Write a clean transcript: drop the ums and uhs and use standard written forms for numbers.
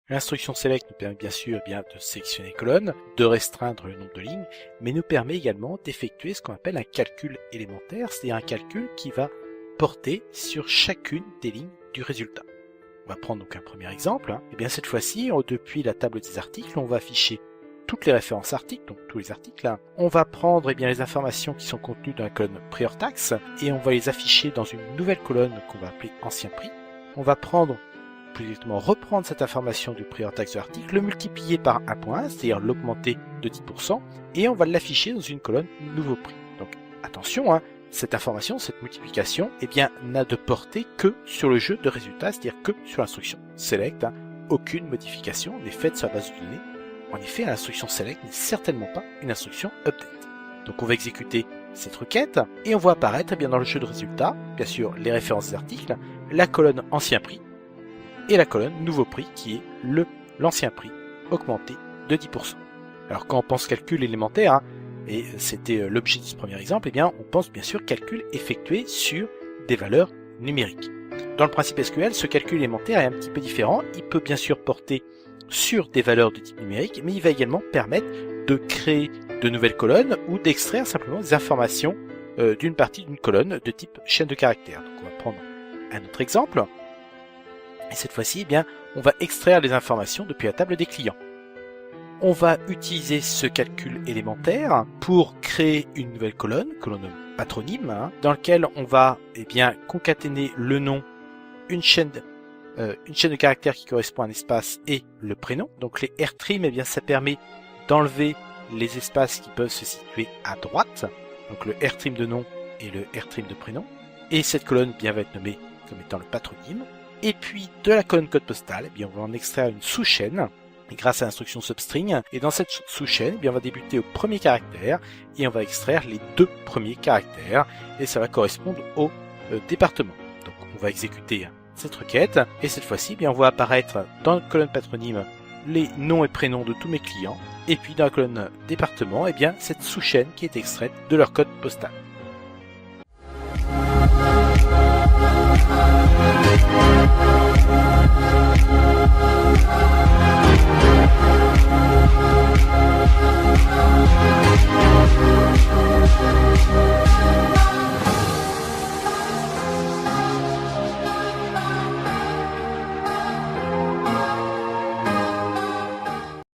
L'instruction select nous permet bien sûr de sélectionner les colonnes, de restreindre le nombre de lignes, mais nous permet également d'effectuer ce qu'on appelle un calcul élémentaire, c'est-à-dire un calcul qui va porter sur chacune des lignes du résultat. On va prendre donc un premier exemple. Et bien cette fois-ci, depuis la table des articles, on va afficher toutes les références articles, donc tous les articles. On va prendre les informations qui sont contenues dans la colonne prix hors taxe et on va les afficher dans une nouvelle colonne qu'on va appeler ancien prix. On va prendre, plus exactement reprendre cette information du prix hors taxe de l'article, le multiplier par 1.1, c'est-à-dire l'augmenter de 10%, et on va l'afficher dans une colonne nouveau prix. Donc attention, cette information, cette multiplication, n'a de portée que sur le jeu de résultats, c'est-à-dire que sur l'instruction select. Aucune modification n'est faite sur la base de données. En effet, l'instruction select n'est certainement pas une instruction update. Donc on va exécuter cette requête et on voit apparaître dans le jeu de résultats, bien sûr les références des articles, la colonne ancien prix et la colonne nouveau prix qui est l'ancien prix augmenté de 10%. Alors quand on pense calcul élémentaire, et c'était l'objet de ce premier exemple, on pense bien sûr calcul effectué sur des valeurs numériques. Dans le principe SQL, ce calcul élémentaire est un petit peu différent. Il peut bien sûr porter sur des valeurs de type numérique, mais il va également permettre de créer de nouvelles colonnes ou d'extraire simplement des informations d'une partie d'une colonne de type chaîne de caractères. Donc on va prendre un autre exemple. Et cette fois-ci, on va extraire les informations depuis la table des clients. On va utiliser ce calcul élémentaire pour créer une nouvelle colonne que l'on nomme patronyme, dans laquelle on va concaténer le nom, une chaîne de caractères qui correspond à un espace et le prénom. Donc les rtrim, ça permet d'enlever les espaces qui peuvent se situer à droite, donc le rtrim de nom et le rtrim de prénom. Et cette colonne va être nommée comme étant le patronyme. Et puis de la colonne code postal, on va en extraire une sous-chaîne grâce à l'instruction substring. Et dans cette sous-chaîne, on va débuter au premier caractère et on va extraire les deux premiers caractères et ça va correspondre au département. Donc on va exécuter cette requête et cette fois-ci, on voit apparaître dans la colonne patronyme les noms et prénoms de tous mes clients et puis dans la colonne département, cette sous-chaîne qui est extraite de leur code postal.